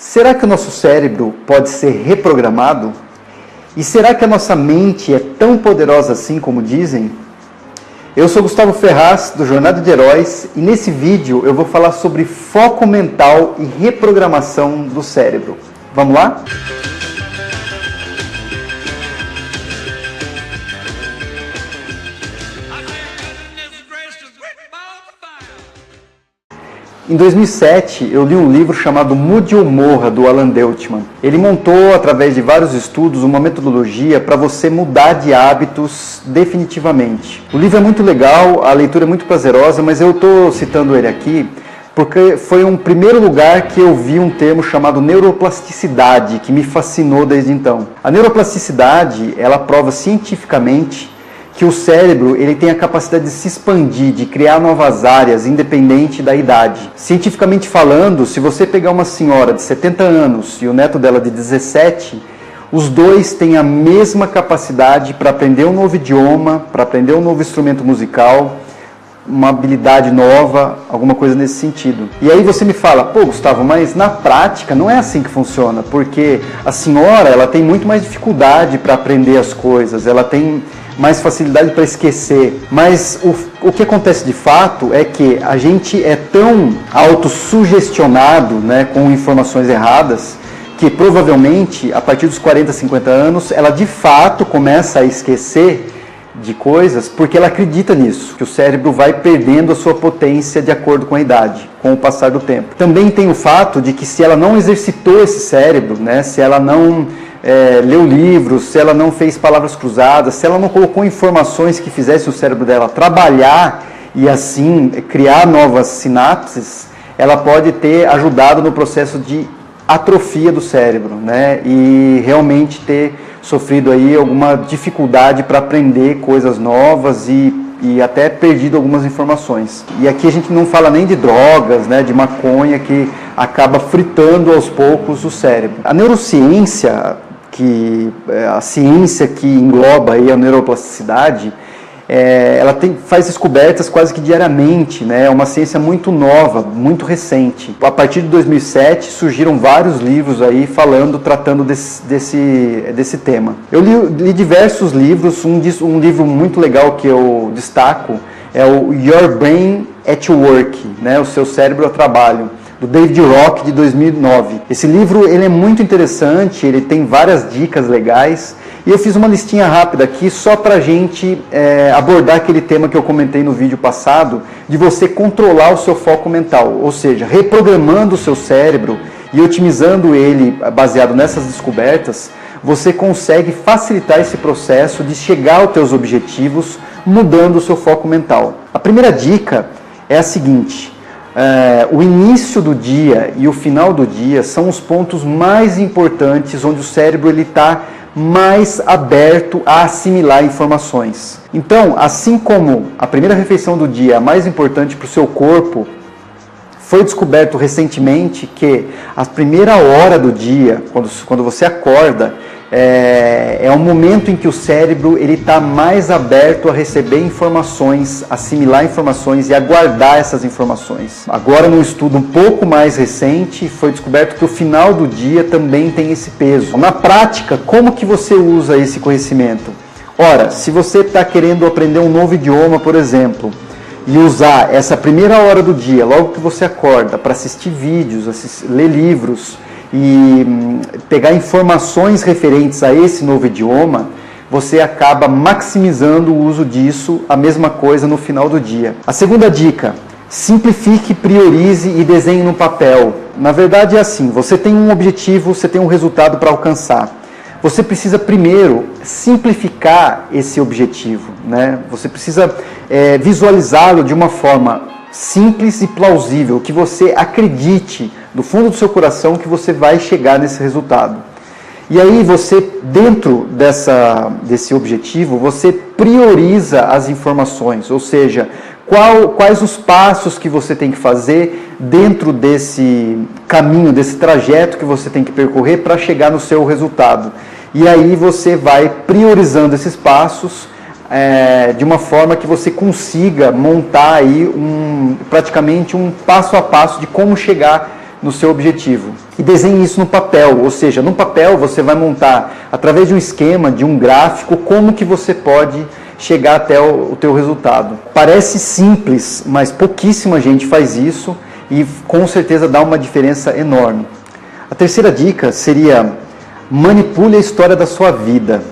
Será que o nosso cérebro pode ser reprogramado? E será que a nossa mente é tão poderosa assim como dizem? Eu sou Gustavo Ferraz, do Jornada de Heróis, e nesse vídeo eu vou falar sobre foco mental e reprogramação do cérebro. Vamos lá? Em 2007, eu li um livro chamado Mude ou Morra, do Alan Deutschman. Ele montou, através de vários estudos, uma metodologia para você mudar de hábitos definitivamente. O livro é muito legal, a leitura é muito prazerosa, mas eu estou citando ele aqui porque foi um primeiro lugar que eu vi um termo chamado neuroplasticidade, que me fascinou desde então. A neuroplasticidade, ela prova cientificamente que o cérebro ele tem a capacidade de se expandir, de criar novas áreas, independente da idade. Cientificamente falando, se você pegar uma senhora de 70 anos e o neto dela de 17, os dois têm a mesma capacidade para aprender um novo idioma, para aprender um novo instrumento musical, uma habilidade nova, alguma coisa nesse sentido. E aí você me fala, pô Gustavo, mas na prática não é assim que funciona, porque a senhora ela tem muito mais dificuldade para aprender as coisas, ela tem mais facilidade para esquecer, mas o que acontece de fato é que a gente é tão autossugestionado, né, com informações erradas, que provavelmente a partir dos 40, 50 anos ela de fato começa a esquecer de coisas porque ela acredita nisso, que o cérebro vai perdendo a sua potência de acordo com a idade, com o passar do tempo. Também tem o fato de que se ela não exercitou esse cérebro, né, se ela não leu livros, se ela não fez palavras cruzadas, se ela não colocou informações que fizessem o cérebro dela trabalhar e assim criar novas sinapses, ela pode ter ajudado no processo de atrofia do cérebro, né? E realmente ter sofrido aí alguma dificuldade para aprender coisas novas e até perdido algumas informações. E aqui a gente não fala nem de drogas, né, de maconha, que acaba fritando aos poucos o cérebro. A neurociência, a ciência que engloba aí a neuroplasticidade, ela faz descobertas quase que diariamente, né? É uma ciência muito nova, muito recente. A partir de 2007 surgiram vários livros aí tratando desse tema. Eu li diversos livros, um livro muito legal que eu destaco é o Your Brain at Work, né? O seu cérebro a trabalho, do David Rock, de 2009. Esse livro ele é muito interessante, ele tem várias dicas legais, e eu fiz uma listinha rápida aqui só para a gente abordar aquele tema que eu comentei no vídeo passado, de você controlar o seu foco mental, ou seja, reprogramando o seu cérebro e otimizando ele baseado nessas descobertas, você consegue facilitar esse processo de chegar aos teus objetivos mudando o seu foco mental. A primeira dica é a seguinte: o início do dia e o final do dia são os pontos mais importantes onde o cérebro está mais aberto a assimilar informações. Então, assim como a primeira refeição do dia é a mais importante para o seu corpo, foi descoberto recentemente que a primeira hora do dia, quando você acorda, é um momento em que o cérebro está mais aberto a receber informações, assimilar informações e a guardar essas informações. Agora, num estudo um pouco mais recente, foi descoberto que o final do dia também tem esse peso. Na prática, como que você usa esse conhecimento? Ora, se você está querendo aprender um novo idioma, por exemplo, e usar essa primeira hora do dia, logo que você acorda, para assistir vídeos, ler livros e pegar informações referentes a esse novo idioma, você acaba maximizando o uso disso, a mesma coisa no final do dia. A segunda dica: simplifique, priorize e desenhe no papel. Na verdade é assim, você tem um objetivo, você tem um resultado para alcançar. Você precisa primeiro simplificar esse objetivo, né? Você precisa visualizá-lo de uma forma simples e plausível, que você acredite do fundo do seu coração que você vai chegar nesse resultado. E aí você, dentro desse objetivo, você prioriza as informações, ou seja, quais os passos que você tem que fazer dentro desse caminho, desse trajeto que você tem que percorrer para chegar no seu resultado. E aí você vai priorizando esses passos de uma forma que você consiga montar aí praticamente um passo a passo de como chegar no seu objetivo. E desenhe isso no papel, ou seja, no papel você vai montar, através de um esquema, de um gráfico, como que você pode chegar até o teu resultado. Parece simples, mas pouquíssima gente faz isso e com certeza dá uma diferença enorme. A terceira dica seria: manipule a história da sua vida.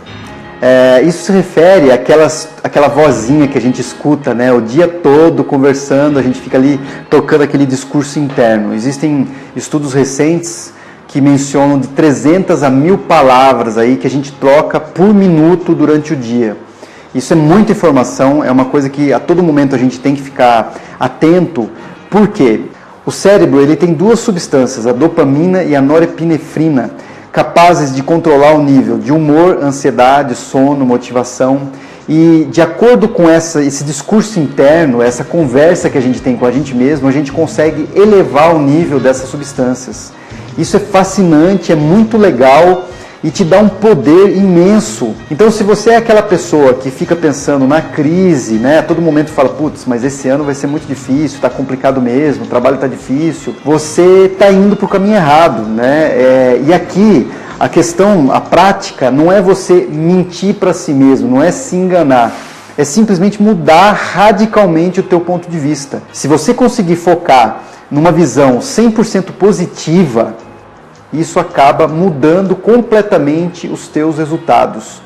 Isso se refere àquela vozinha que a gente escuta, né, o dia todo conversando, a gente fica ali tocando aquele discurso interno. Existem estudos recentes que mencionam de 300 a 1000 palavras aí que a gente troca por minuto durante o dia. Isso é muita informação, é uma coisa que a todo momento a gente tem que ficar atento. Por quê? O cérebro ele tem duas substâncias, a dopamina e a norepinefrina, capazes de controlar o nível de humor, ansiedade, sono, motivação. E de acordo com esse discurso interno, essa conversa que a gente tem com a gente mesmo, a gente consegue elevar o nível dessas substâncias. Isso é fascinante, é muito legal e te dá um poder imenso. Então, se você é aquela pessoa que fica pensando na crise, né, a todo momento fala, putz, mas esse ano vai ser muito difícil, está complicado mesmo, o trabalho está difícil, você está indo para o caminho errado, né? E aqui, a questão, a prática, não é você mentir para si mesmo, não é se enganar, é simplesmente mudar radicalmente o teu ponto de vista. Se você conseguir focar numa visão 100% positiva, isso acaba mudando completamente os teus resultados.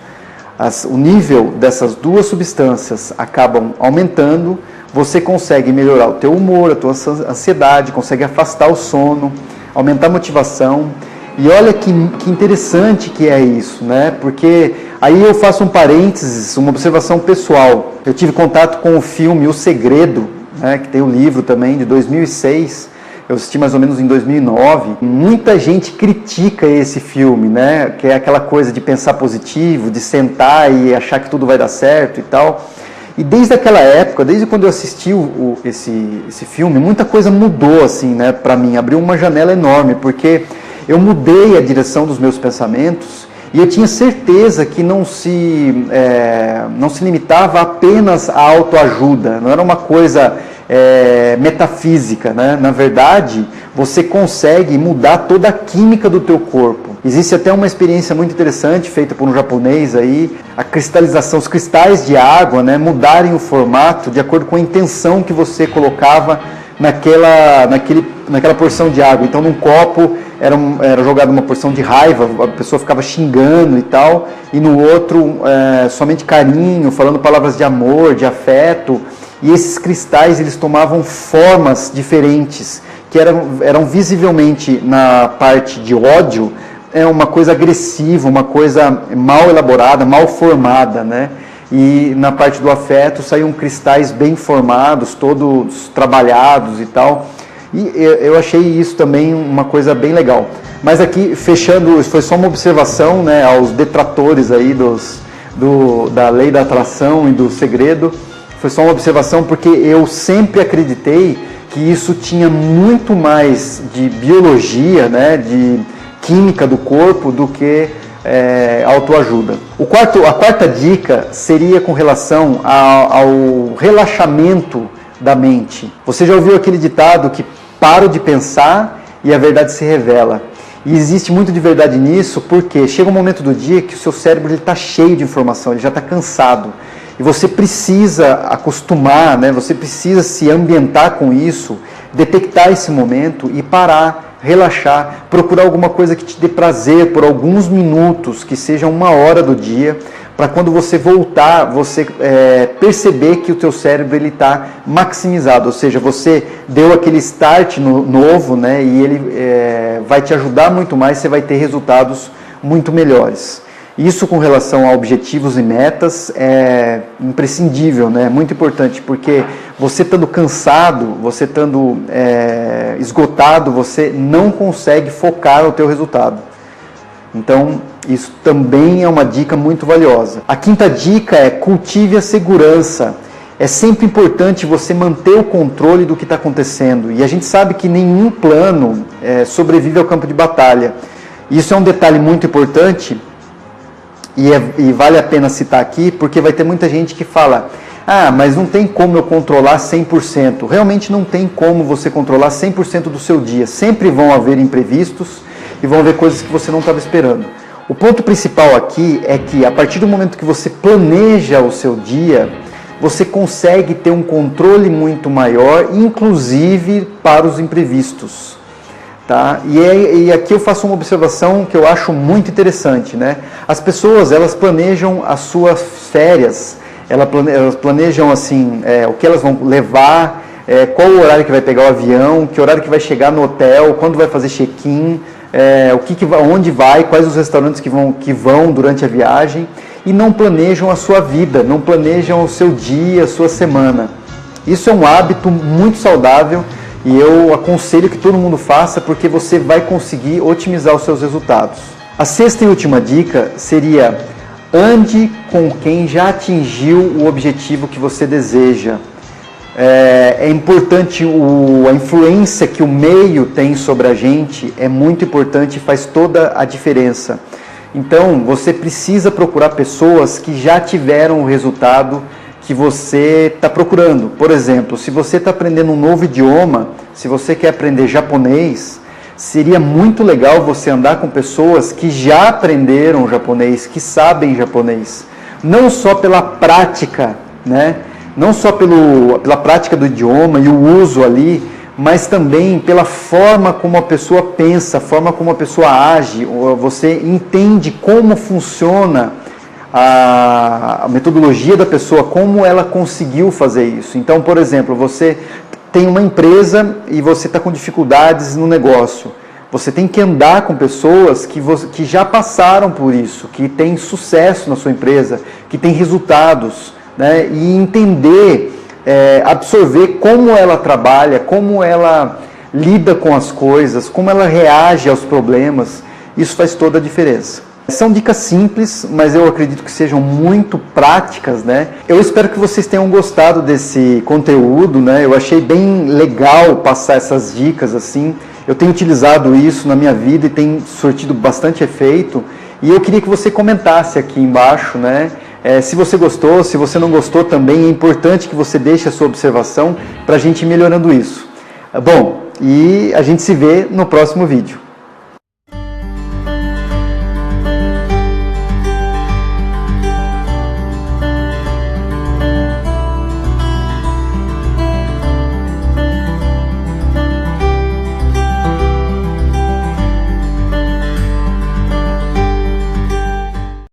O nível dessas duas substâncias acabam aumentando, você consegue melhorar o teu humor, a tua ansiedade, consegue afastar o sono, aumentar a motivação. E olha que interessante que é isso, né? Porque aí eu faço um parênteses, uma observação pessoal. Eu tive contato com o filme O Segredo, né, que tem o livro também, de 2006, eu assisti mais ou menos em 2009. Muita gente critica esse filme, né? Que é aquela coisa de pensar positivo, de sentar e achar que tudo vai dar certo e tal. E desde aquela época, desde quando eu assisti esse filme, muita coisa mudou assim, né, para mim. Abriu uma janela enorme, porque eu mudei a direção dos meus pensamentos e eu tinha certeza que não se limitava apenas à autoajuda, não era uma coisa metafísica, né? Na verdade, você consegue mudar toda a química do teu corpo. Existe até uma experiência muito interessante feita por um japonês aí, a cristalização, os cristais de água, né, mudarem o formato de acordo com a intenção que você colocava naquela porção de água. Então, num copo era jogada uma porção de raiva, a pessoa ficava xingando e tal, e no outro somente carinho, falando palavras de amor, de afeto. E esses cristais, eles tomavam formas diferentes, que eram visivelmente na parte de ódio, uma coisa agressiva, uma coisa mal elaborada, mal formada, né? E na parte do afeto saíam cristais bem formados, todos trabalhados e tal. E eu achei isso também uma coisa bem legal. Mas aqui, fechando, foi só uma observação, né, aos detratores aí da lei da atração e do segredo. Foi só uma observação porque eu sempre acreditei que isso tinha muito mais de biologia, né, de química do corpo do que autoajuda. A quarta dica seria com relação ao relaxamento da mente. Você já ouviu aquele ditado que paro de pensar e a verdade se revela? E existe muito de verdade nisso, porque chega um momento do dia que o seu cérebro está cheio de informação, ele já está cansado. E você precisa acostumar, né? Você precisa se ambientar com isso, detectar esse momento e parar, relaxar, procurar alguma coisa que te dê prazer por alguns minutos, que seja 1 hora do dia, para quando você voltar, você perceber que o teu cérebro está maximizado, ou seja, você deu aquele start novo, né? E ele vai te ajudar muito mais, você vai ter resultados muito melhores. Isso com relação a objetivos e metas é imprescindível, né? Muito importante, porque você estando cansado, você estando esgotado, você não consegue focar no teu resultado. Então, isso também é uma dica muito valiosa. A quinta dica é cultive a segurança. É sempre importante você manter o controle do que está acontecendo. E a gente sabe que nenhum plano sobrevive ao campo de batalha. Isso é um detalhe muito importante. E vale a pena citar aqui, porque vai ter muita gente que fala: Ah, mas não tem como eu controlar 100%. Realmente não tem como você controlar 100% do seu dia. Sempre vão haver imprevistos e vão haver coisas que você não estava esperando. O ponto principal aqui é que a partir do momento que você planeja o seu dia, você consegue ter um controle muito maior, inclusive para os imprevistos. Tá? E aqui eu faço uma observação que eu acho muito interessante, né? As pessoas, elas planejam as suas férias, elas planejam assim, o que elas vão levar, qual o horário que vai pegar o avião, que horário que vai chegar no hotel, quando vai fazer check-in, onde vai, quais os restaurantes que vão durante a viagem, e não planejam a sua vida, não planejam o seu dia, a sua semana. Isso é um hábito muito saudável e eu aconselho que todo mundo faça, porque você vai conseguir otimizar os seus resultados. A sexta e última dica seria: ande com quem já atingiu o objetivo que você deseja. É importante, a influência que o meio tem sobre a gente é muito importante e faz toda a diferença. Então, você precisa procurar pessoas que já tiveram o resultado que você está procurando. Por exemplo, se você está aprendendo um novo idioma, se você quer aprender japonês, seria muito legal você andar com pessoas que já aprenderam japonês, que sabem japonês. Não só pela prática, né? Não só pela prática do idioma e o uso ali, mas também pela forma como a pessoa pensa, a forma como a pessoa age. Você entende como funciona a metodologia da pessoa, como ela conseguiu fazer isso. Então, por exemplo, você tem uma empresa e você está com dificuldades no negócio. Você tem que andar com pessoas que já passaram por isso, que têm sucesso na sua empresa, que têm resultados, né? E entender, absorver como ela trabalha, como ela lida com as coisas, como ela reage aos problemas. Isso faz toda a diferença. São dicas simples, mas eu acredito que sejam muito práticas, né? Eu espero que vocês tenham gostado desse conteúdo, né? Eu achei bem legal passar essas dicas assim. Eu tenho utilizado isso na minha vida e tem surtido bastante efeito. E eu queria que você comentasse aqui embaixo, né? Se você gostou, se você não gostou também, é importante que você deixe a sua observação para a gente ir melhorando isso. Bom, e a gente se vê no próximo vídeo.